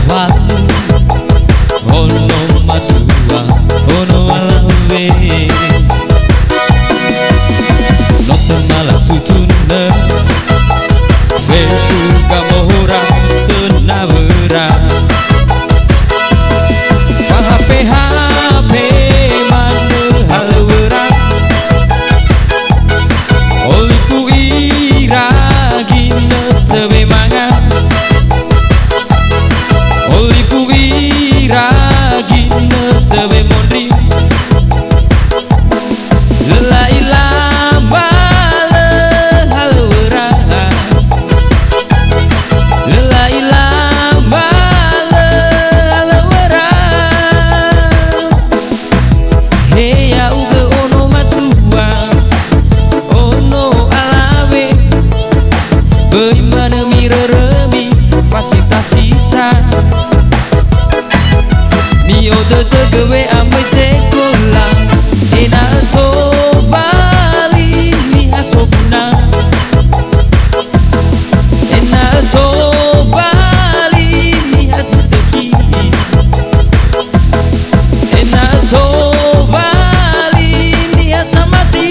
walu ono matua ono alawe notte malah tutuna fesu kamora tenawera HP mana halwera oliku ira gina tebe manga oliku ira gina tebe mondri lela ila bala halwera lela ila bala halwera heya uga ono matua ono alawe bagaimana mireremi fasita-sita mio de gawe amai sekolah ena to bali asobuna ena to bali asiseki ena to bali asamati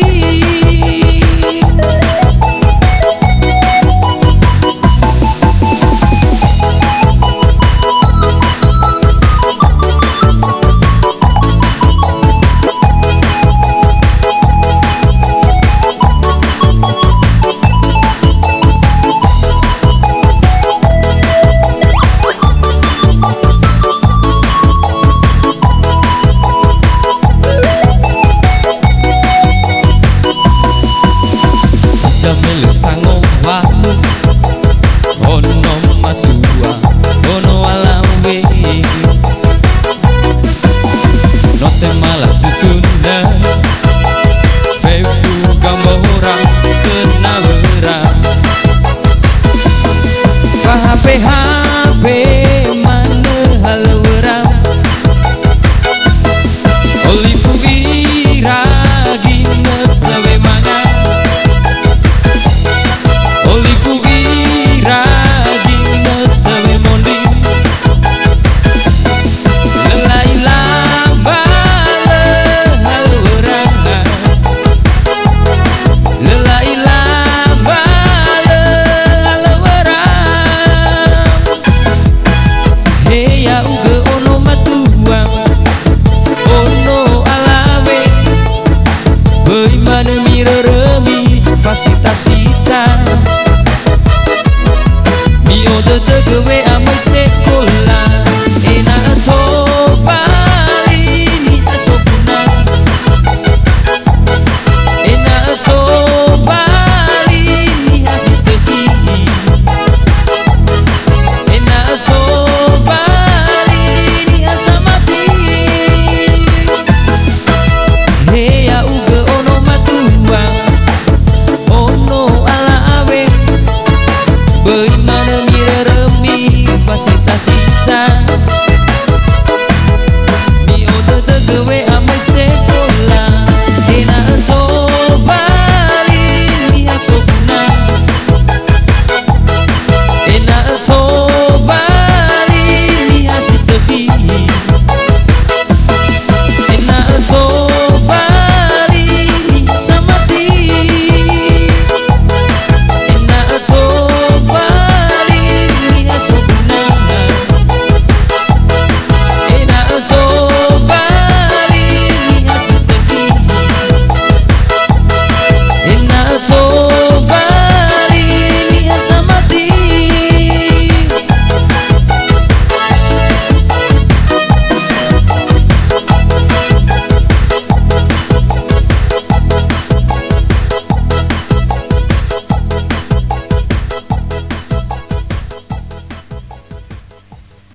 milik sango walu ono matua ono alawe notte malah tutuna fefu gambora tenawera HP mana halwera olifu ira gina tebe manga oliku ira gina tebe mondri lela ila bala halwera lela ila bala halwera heya uga ono matua ono alawe bagaimana mireremi fasita-sita mio de gawe amai sekolah ena to bali asobuna ena to bali asiseki ena to bali asamati heya uga ono matua ono alawe bagaimana mireremi fasita-sita